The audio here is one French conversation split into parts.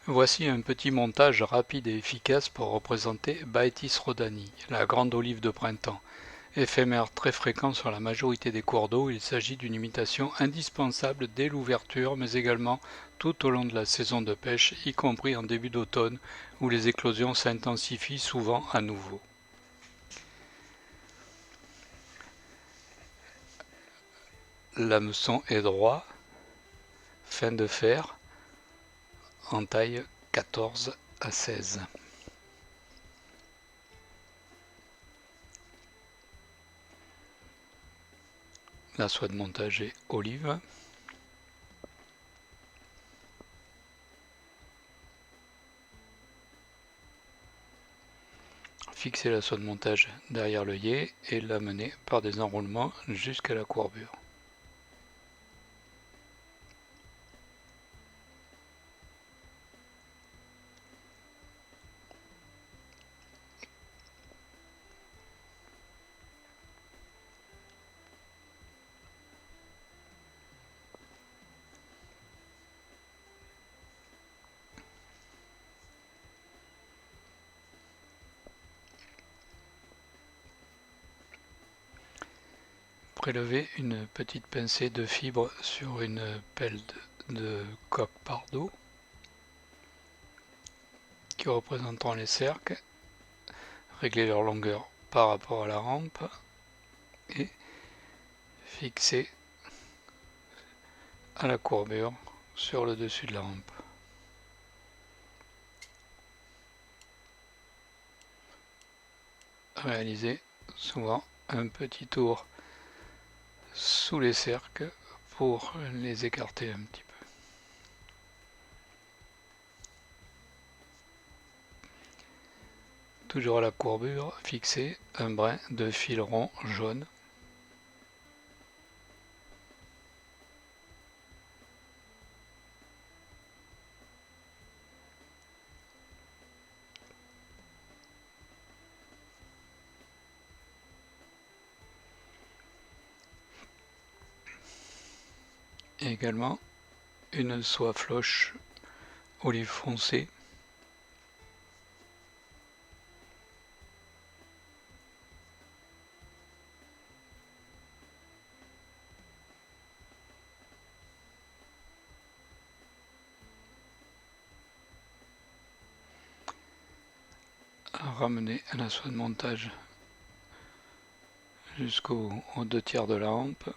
Voici un petit montage rapide et efficace pour représenter Baetis rhodani, la grande olive de printemps. Éphémère très fréquent sur la majorité des cours d'eau, il s'agit d'une imitation indispensable dès l'ouverture mais également tout au long de la saison de pêche, y compris en début d'automne où les éclosions s'intensifient souvent à nouveau. L'hameçon est droit, fin de fer, en taille 14 à 16. La soie de montage est olive. Fixer la soie de montage derrière l'œillet et l'amener par des enroulements jusqu'à la courbure. Prélever une petite pincée de fibre sur une pelle de coque Pardo qui représenteront les cercles, régler leur longueur par rapport à la rampe et fixer à la courbure sur le dessus de la rampe. Réaliser souvent un petit tour sous les cercles pour les écarter un petit peu. Toujours à la courbure, fixer un brin de fil rond jaune. Et également une soie floche olive foncée à ramener la soie de montage jusqu'aux 2/3 de la rampe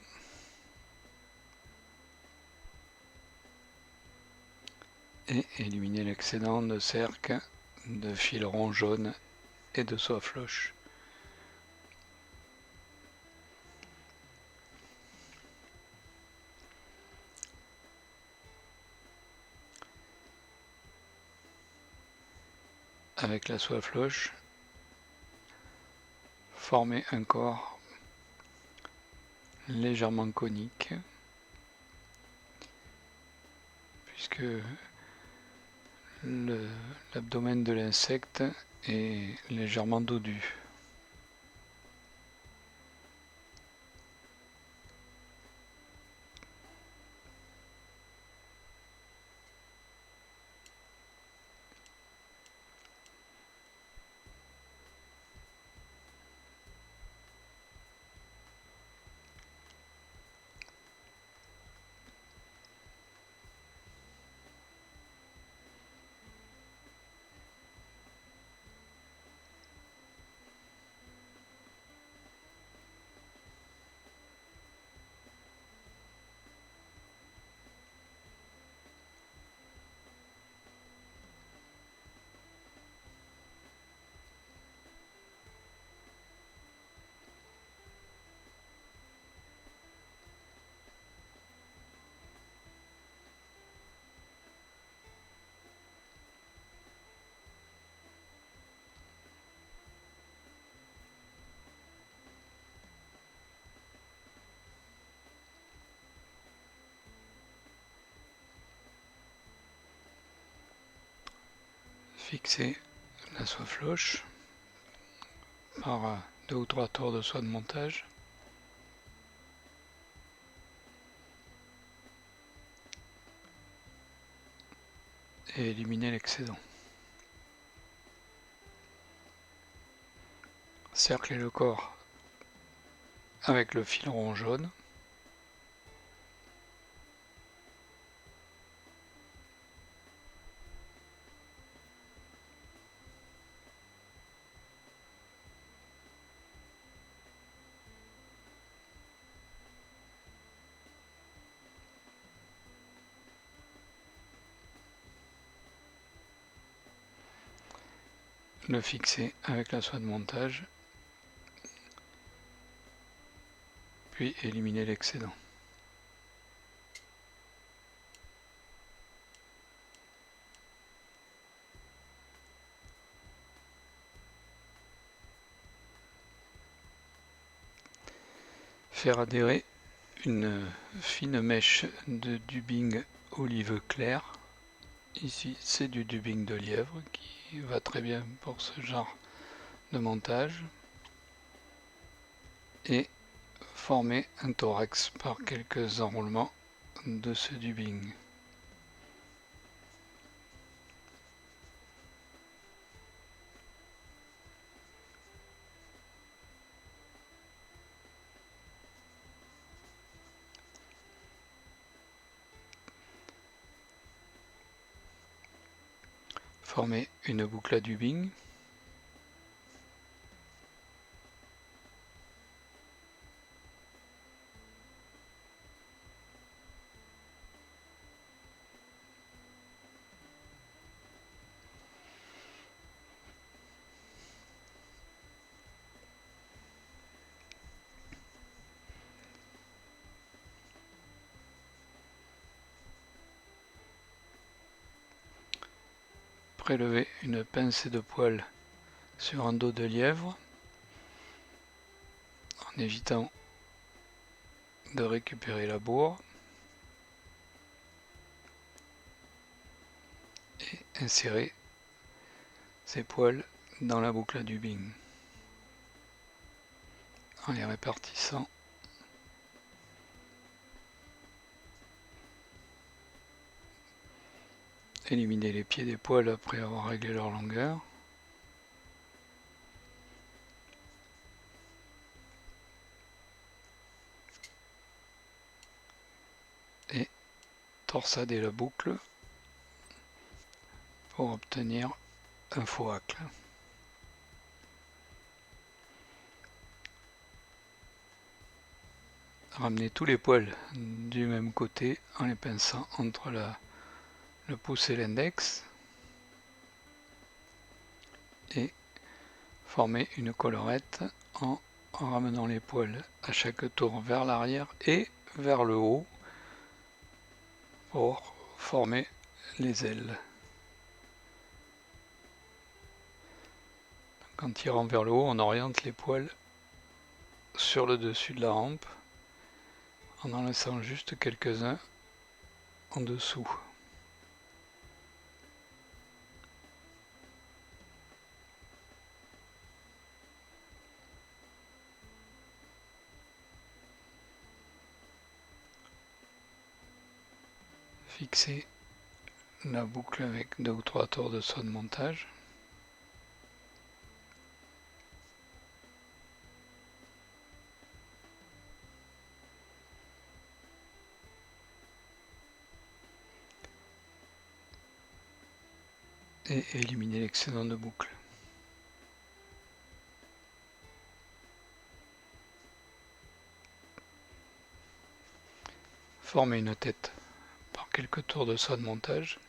et éliminer l'excédent de cercle, de fil rond jaune et de soie floche. Avec la soie floche, former un corps légèrement conique puisque l'abdomen de l'insecte est légèrement dodu. Fixer la soie floche par 2 ou 3 tours de soie de montage. et éliminer l'excédent. Cercler le corps avec le fil rond jaune. Le fixer avec la soie de montage, puis éliminer l'excédent. Faire adhérer une fine mèche de dubbing olive clair. Ici c'est du dubbing de lièvre qui va très bien pour ce genre de montage. Et former un thorax par quelques enroulements de ce dubbing. Former une boucle à dubbing. Prélever une pincée de poil sur un dos de lièvre en évitant de récupérer la bourre et insérer ces poils dans la boucle à dubbing en les répartissant. Éliminer les pieds des poils après avoir réglé leur longueur. Et torsader la boucle pour obtenir un faux hacle. Ramener tous les poils du même côté en les pinçant entre le pouce et l'index et former une collerette en ramenant les poils à chaque tour vers l'arrière et vers le haut pour former les ailes. En tirant vers le haut, on oriente les poils sur le dessus de la hampe en laissant juste quelques-uns en dessous. Fixer la boucle avec 2 ou 3 tours de soie de montage. Et éliminer l'excédent de boucle. Former une tête par quelques tours de soie de montage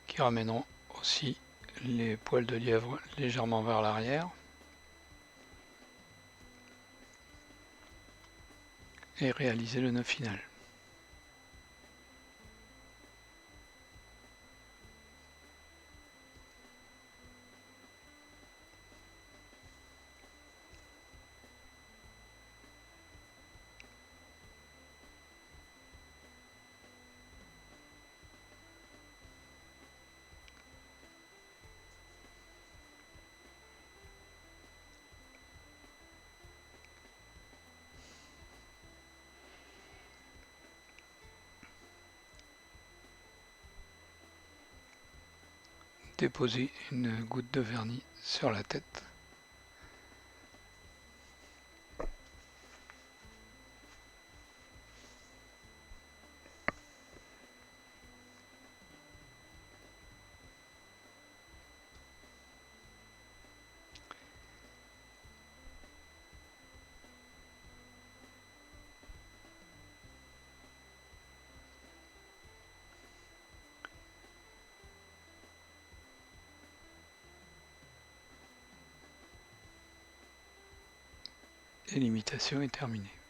qui ramèneront aussi les poils de lièvre légèrement vers l'arrière et réaliser le nœud final. déposer une goutte de vernis sur la tête. Et l'imitation est terminée.